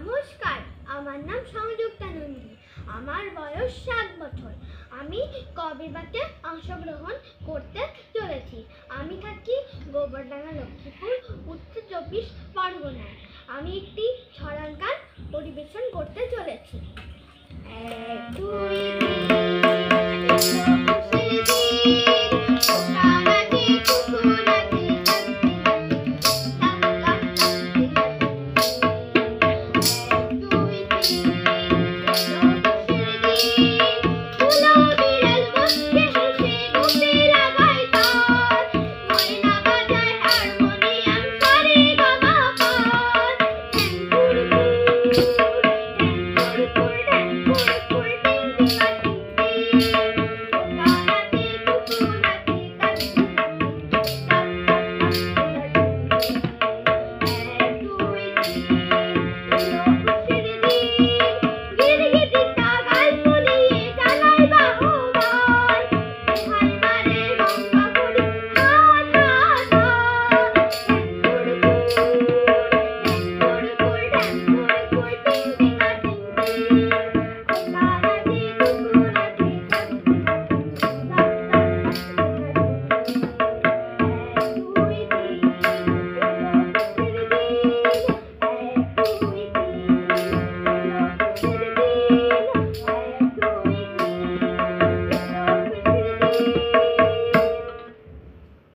নমস্কার, আমার নাম সংযুক্তা নন্দী। আমার বয়স 7 বছর। আমি কবিতাতে অংশগ্রহণ করতে চলেছি। আমি থাকি গোবরডাঙ্গা, লক্ষ্মীপুর, উত্তর 24 পরগনায়। আমি একটি ছড়ার গান পরিবেশন করতে চলেছি। 1 2 3